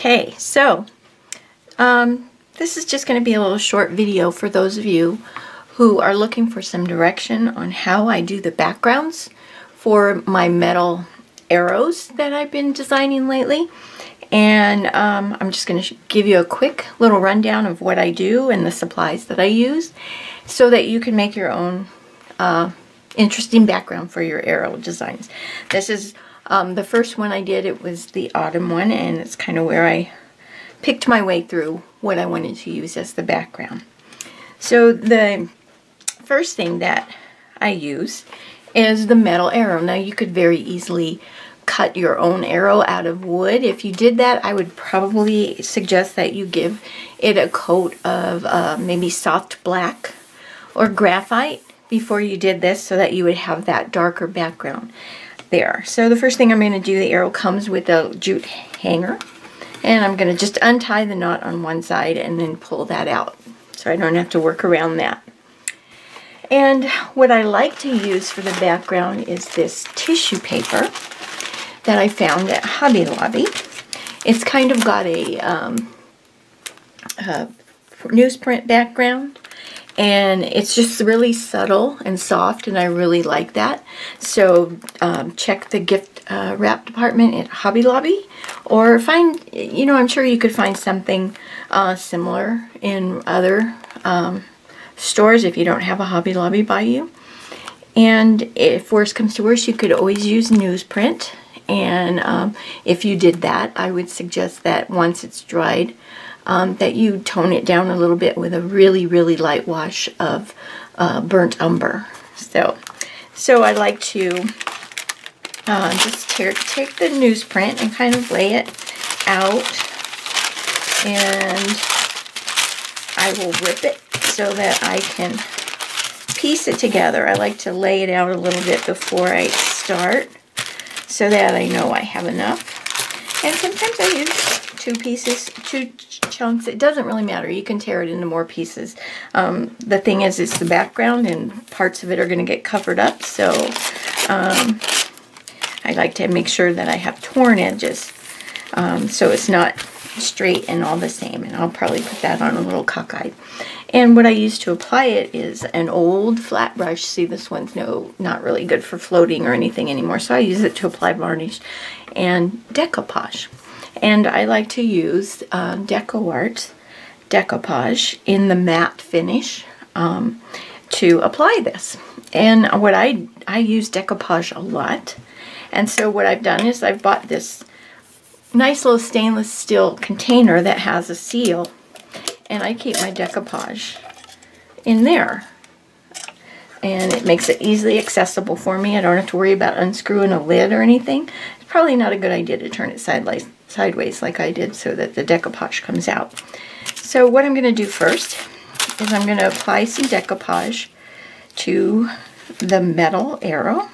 Okay, so this is just going to be a little short video for those of you who are looking for some direction on how I do the backgrounds for my metal arrows that I've been designing lately. And I'm just going to give you a quick little rundown of what I do and the supplies that I use so that you can make your own interesting background for your arrow designs. This is the first one I did. It was the autumn one, and it's kind of where I picked my way through what I wanted to use as the background. So the first thing that I use is the metal arrow. Now you could very easily cut your own arrow out of wood. If you did that, I would probably suggest that you give it a coat of maybe soft black or graphite before you did this, so that you would have that darker background there. So the first thing I'm going to do, the arrow comes with a jute hanger, and I'm going to just untie the knot on one side and then pull that out so I don't have to work around that. And what I like to use for the background is this tissue paper that I found at Hobby Lobby. It's kind of got a newsprint background, and it's just really subtle and soft, and I really like that. So check the gift wrap department at Hobby Lobby, or find, I'm sure you could find something similar in other stores if you don't have a Hobby Lobby by you. And if worse comes to worse, you could always use newsprint. And if you did that, I would suggest that once it's dried, that you tone it down a little bit with a really, really light wash of burnt umber. So I like to just take the newsprint and kind of lay it out, and I will rip it so that I can piece it together. I like to lay it out a little bit before I start, so that I know I have enough. And sometimes I use two chunks. It doesn't really matter. You can tear it into more pieces. The thing is, it's the background, and parts of it are going to get covered up. So I like to make sure that I have torn edges, so it's not straight and all the same. And I'll probably put that on a little cockeyed. And what I use to apply it is an old flat brush. See, this one's not really good for floating or anything anymore, so I use it to apply varnish and decoupage. And I like to use DecoArt decoupage in the matte finish to apply this. And what I use decoupage a lot. And so what I've done is I've bought this nice little stainless steel container that has a seal, and I keep my decoupage in there. And it makes it easily accessible for me. I don't have to worry about unscrewing a lid or anything. It's probably not a good idea to turn it sideways like I did, so that the decoupage comes out. So what I'm going to do first is I'm going to apply some decoupage to the metal arrow.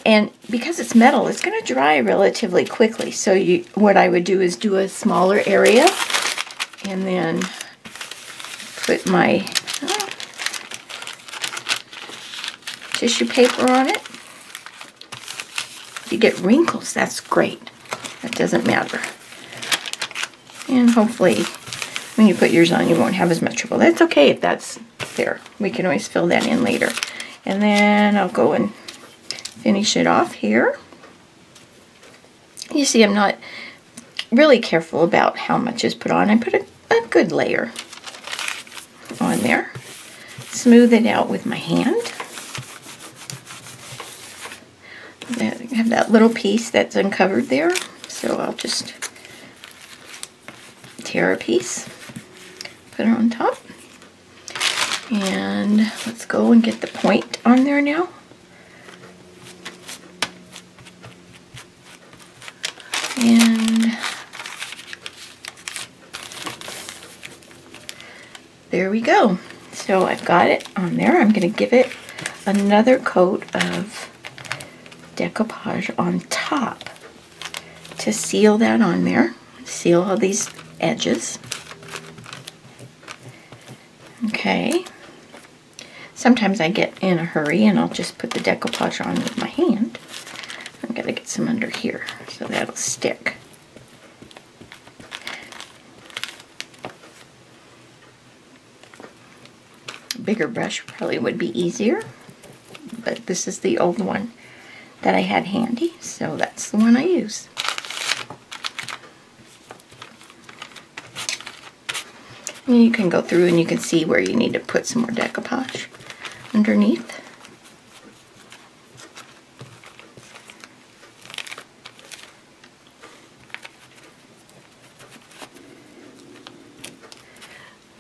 And because it's metal, it's going to dry relatively quickly. So what I would do is do a smaller area, and then put my tissue paper on it. If you get wrinkles, that's great. That doesn't matter. And hopefully when you put yours on, you won't have as much trouble. That's okay if that's there. We can always fill that in later. And then I'll go and finish it off here. You see, I'm not really careful about how much is put on. I put a good layer on there. Smooth it out with my hand. I have that little piece that's uncovered there, so I'll just tear a piece, put it on top, and let's go and get the point on there now. And there we go. So I've got it on there. I'm going to give it another coat of decoupage on top to seal that on there. Seal all these edges. Okay. Sometimes I get in a hurry and I'll just put the decoupage on with my hand. I'm going to get some under here so that'll stick. bigger brush probably would be easier, but this is the old one that I had handy, so that's the one I use. And you can go through and you can see where you need to put some more decoupage underneath.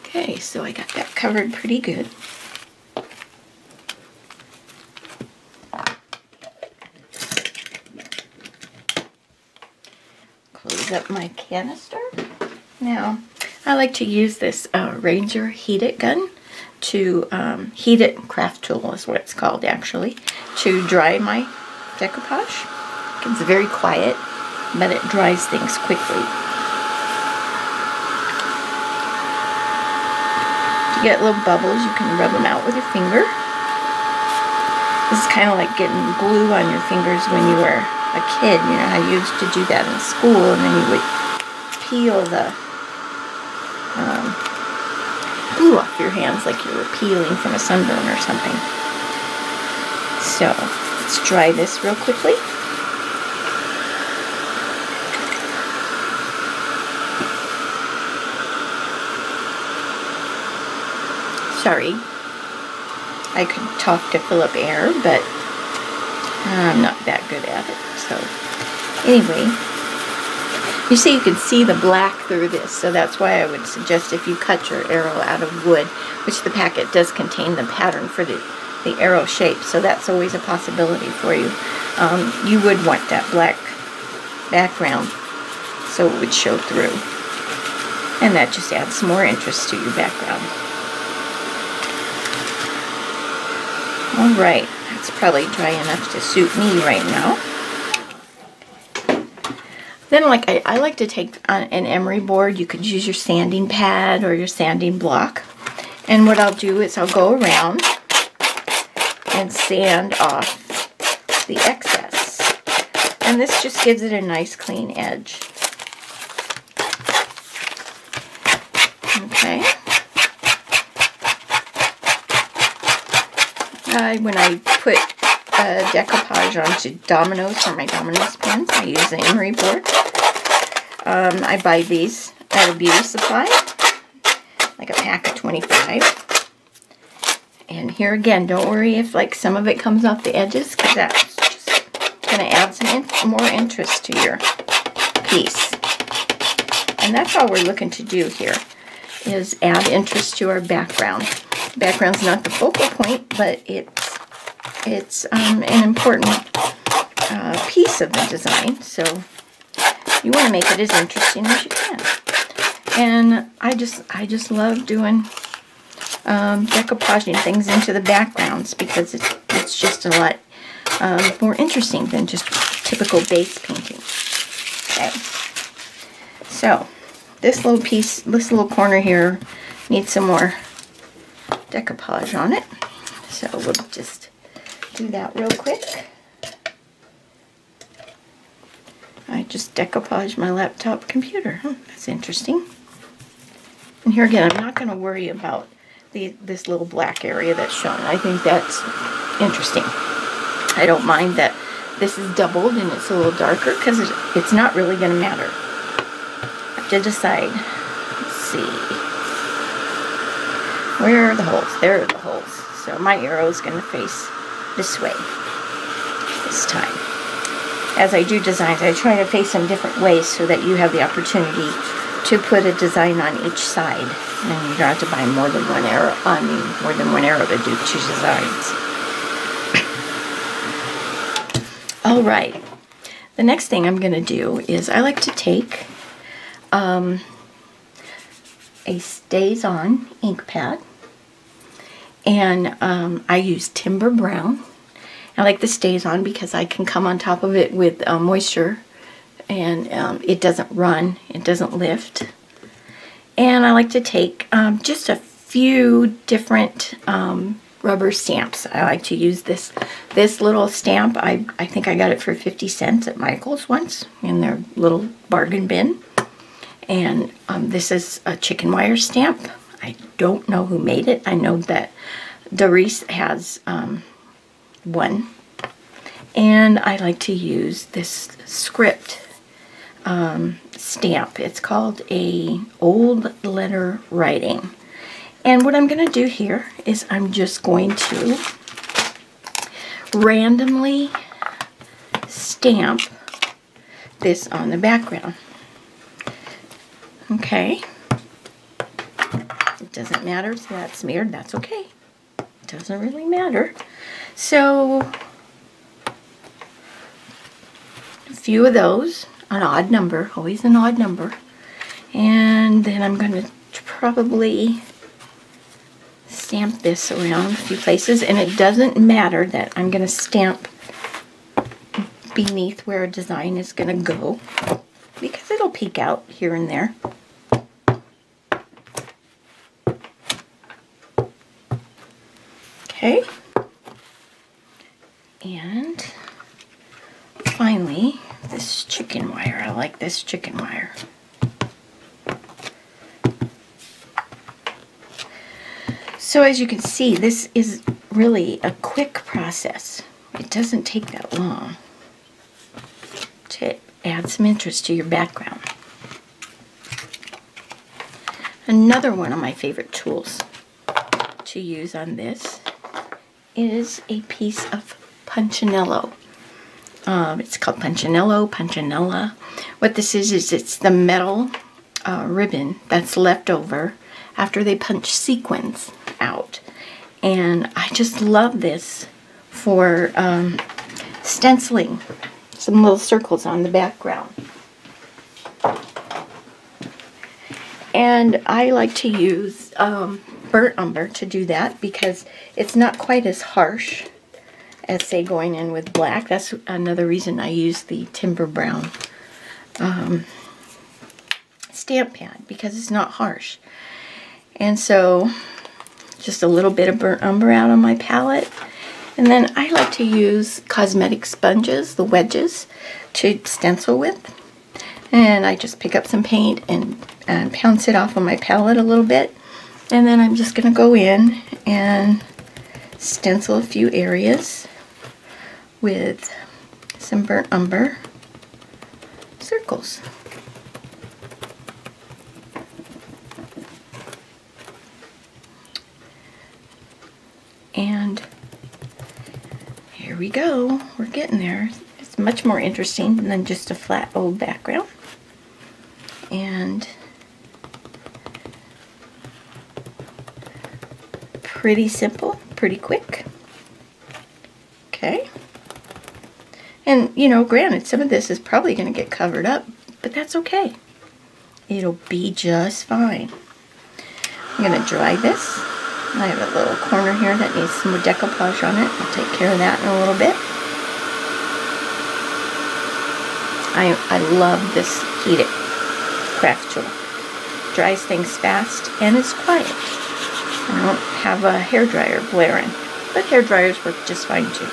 Okay, so I got that covered pretty good. Close up my canister. Now, I like to use this Ranger Heat It gun to heat it, craft tool is what it's called actually, to dry my decoupage. It's very quiet, but it dries things quickly. If you get little bubbles, you can rub them out with your finger. This is kind of like getting glue on your fingers when you were a kid. You know how you used to do that in school, and then you would peel the glue off your hands like you were peeling from a sunburn or something. So, let's dry this real quickly. Sorry, I could talk to fill up air, but I'm not that good at it. So, anyway, you see, you can see the black through this, so that's why I would suggest if you cut your arrow out of wood, which the packet does contain the pattern for the arrow shape, so that's always a possibility for you. You would want that black background so it would show through, and that just adds some more interest to your background. Alright, that's probably dry enough to suit me right now. Then I like to take an emery board. You could use your sanding pad or your sanding block. And what I'll do is I'll go around and sand off the excess. And this just gives it a nice clean edge. Okay. When I put decoupage onto dominoes for my dominoes pins, I use an emery board. I buy these at a beauty supply, like a pack of 25. And here again, don't worry if like some of it comes off the edges, because that's just going to add some more interest to your piece. And that's all we're looking to do here, is add interest to our background. The background's not the focal point, but it's an important piece of the design, so you want to make it as interesting as you can. And I just love doing decoupaging things into the backgrounds, because it's just a lot more interesting than just typical base painting. Okay, so this little piece, this little corner here needs some more decoupage on it, so we'll just do that real quick. I just decoupaged my laptop computer. That's interesting. And here again, I'm not going to worry about this little black area that's shown. I think that's interesting. I don't mind that this is doubled and it's a little darker, because it's not really going to matter. I have to decide. Let's see. Where are the holes? There are the holes. So my arrow is going to face this way this time. As I do designs, I try to face them different ways so that you have the opportunity to put a design on each side, and you don't have to buy more than one arrow. More than one arrow to do 2 designs. All right. The next thing I'm going to do is I like to take a Stays On ink pad, and I use Timber Brown. I like the Stays On because I can come on top of it with moisture, and it doesn't run, it doesn't lift. And I like to take just a few different rubber stamps. I like to use this little stamp. I think I got it for 50 cents at Michael's once in their little bargain bin. And this is a chicken wire stamp. I don't know who made it. I know that Doris has one. And I like to use this script stamp. It's called a old letter writing. And what I'm going to do here is I'm just going to randomly stamp this on the background. Okay. It doesn't matter if that's smeared, that's okay. It doesn't really matter. So a few of those, an odd number, always an odd number. And then I'm going to probably stamp this around a few places, and it doesn't matter that I'm going to stamp beneath where a design is going to go, because it'll peek out here and there. Okay. And finally, this chicken wire. I like this chicken wire. So as you can see, this is really a quick process. It doesn't take that long to add some interest to your background. Another one of my favorite tools to use on this is a piece of punchinello. It's called punchinella. What this is it's the metal ribbon that's left over after they punch sequins out. And I just love this for stenciling some little circles on the background. And I like to use burnt umber to do that because it's not quite as harsh as, say, going in with black. That's another reason I use the Timber Brown stamp pad, because it's not harsh. And so just a little bit of burnt umber out on my palette. And then I like to use cosmetic sponges, the wedges, to stencil with. And I just pick up some paint and pounce it off on my palette a little bit. And then I'm just going to go in and stencil a few areas with some burnt umber circles. And here we go. We're getting there. It's much more interesting than just a flat old background. And pretty simple, pretty quick. Okay. And, you know, granted, some of this is probably going to get covered up, but that's okay. It'll be just fine. I'm going to dry this. I have a little corner here that needs some more decoupage on it. I'll take care of that in a little bit. I love this heated craft tool. Dries things fast and it's quiet. I don't have a hairdryer blaring, but hairdryers work just fine too.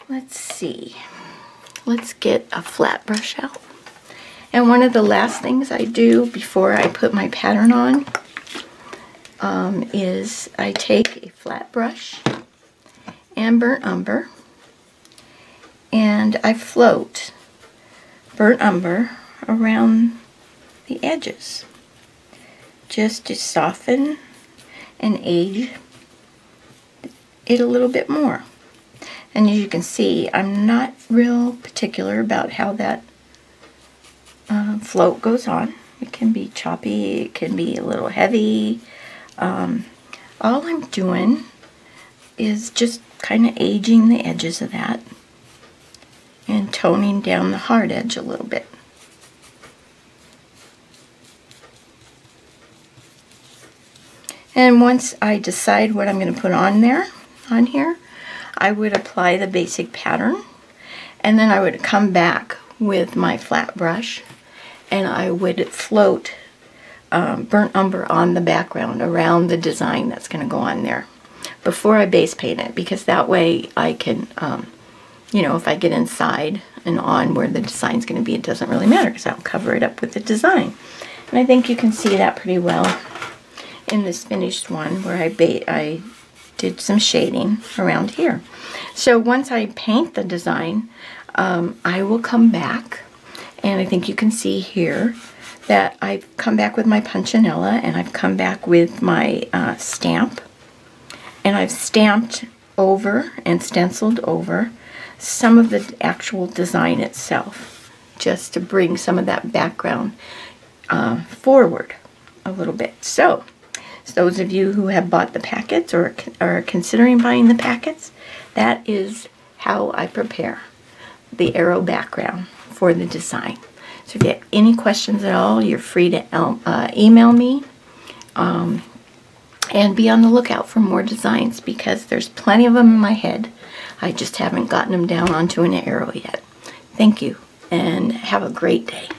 Let's see. Let's get a flat brush out. And one of the last things I do before I put my pattern on is I take a flat brush and burnt umber and I float burnt umber around the edges just to soften and age it a little bit more. And as you can see, I'm not real particular about how that float goes on. It can be choppy, it can be a little heavy. All I'm doing is just kind of aging the edges of that and toning down the hard edge a little bit. And once I decide what I'm going to put on here, I would apply the basic pattern, and then I would come back with my flat brush and I would float burnt umber on the background around the design that's going to go on there before I base paint it, because that way I can, you know, if I get inside and on where the design's going to be, it doesn't really matter because I'll cover it up with the design. And I think you can see that pretty well in this finished one where I did some shading around here. So once I paint the design, I will come back, and I think you can see here that I've come back with my punchinella, and I've come back with my stamp, and I've stamped over and stenciled over some of the actual design itself, just to bring some of that background forward a little bit. So those of you who have bought the packets or are considering buying the packets, that is how I prepare the arrow background for the design. So if you have any questions at all, you're free to email me, and be on the lookout for more designs, because there's plenty of them in my head. I just haven't gotten them down onto an arrow yet. Thank you, and have a great day.